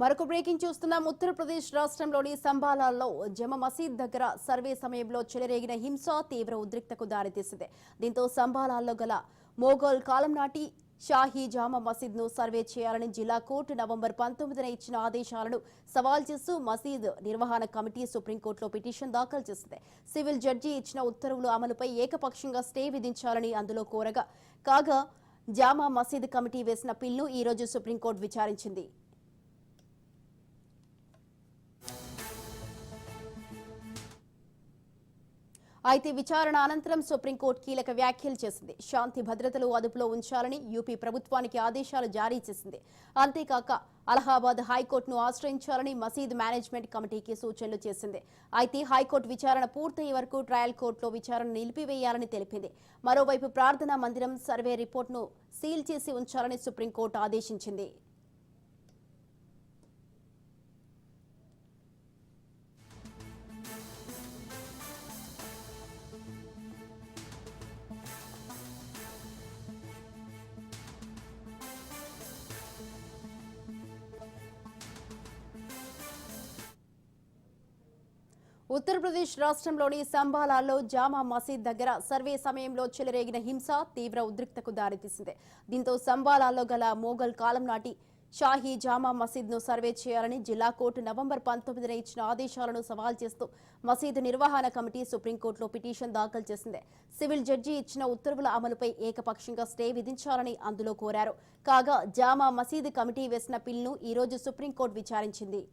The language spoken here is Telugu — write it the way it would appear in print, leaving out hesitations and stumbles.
మరొక బ్రేకింగ్ చూస్తున్నాం. ఉత్తరప్రదేశ్ రాష్ట్రంలోని సంబాలాల్లో జమ మసీద్ దగ్గర సర్వే సమయంలో చెలరేగిన హింస తీవ్ర ఉద్రిక్తకు దారితీసింది. దీంతో సంబాలాల్లో గల మొఘల్ కాలం నాటి షాహీ జామా మసీద్ ను సర్వే చేయాలని జిల్లా కోర్టు నవంబర్ 19న ఇచ్చిన ఆదేశాలను సవాల్ చేస్తూ మసీద్ నిర్వహణ కమిటీ సుప్రీంకోర్టులో పిటిషన్ దాఖలు చేసింది. సివిల్ జడ్జి ఇచ్చిన ఉత్తర్వుల అమలుపై ఏకపక్షంగా స్టే విధించాలని అందులో కోరగా కాగా జామా మసీద్ కమిటీ వేసిన పిల్ను ఈ రోజు సుప్రీంకోర్టు విచారించింది. అయితే విచారణ అనంతరం సుప్రీంకోర్టు కీలక వ్యాఖ్యలు చేసింది. శాంతి భద్రతలు అదుపులో ఉంచాలని యూపీ ప్రభుత్వానికి ఆదేశాలు జారీ చేసింది. అంతేకాక అలహాబాద్ హైకోర్టును ఆశ్రయించాలని మసీద్ మేనేజ్మెంట్ కమిటీకి సూచనలు చేసింది. అయితే హైకోర్టు విచారణ పూర్తయ్యే వరకు ట్రయల్ కోర్టులో విచారణ నిలిపివేయాలని తెలిపింది. మరోవైపు ప్రార్థనా మందిరం సర్వే రిపోర్టును సీల్ చేసి ఉంచాలని సుప్రీంకోర్టు ఆదేశించింది. ఉత్తరప్రదేశ్ రాష్ట్రంలోని సంబాలాల్లో జామా మసీద్ దగ్గర సర్వే సమయంలో చెలరేగిన హింస తీవ్ర ఉద్రిక్తకు దారితీసింది. దీంతో సంబాలాల్లో గల మొఘల్ కాలం నాటి షాహీ జామా మసీద్ ను సర్వే చేయాలని జిల్లా కోర్టు నవంబర్ 19న ఇచ్చిన ఆదేశాలను సవాల్ చేస్తూ మసీదు నిర్వహణ కమిటీ సుప్రీంకోర్టులో పిటిషన్ దాఖలు చేసింది. సివిల్ జడ్జి ఇచ్చిన ఉత్తర్వుల అమలుపై ఏకపక్షంగా స్టే విధించాలని అందులో కోరారు. కాగా జామా మసీద్ కమిటీ వేసిన పిల్ను ఈ రోజు సుప్రీంకోర్టు విచారించింది.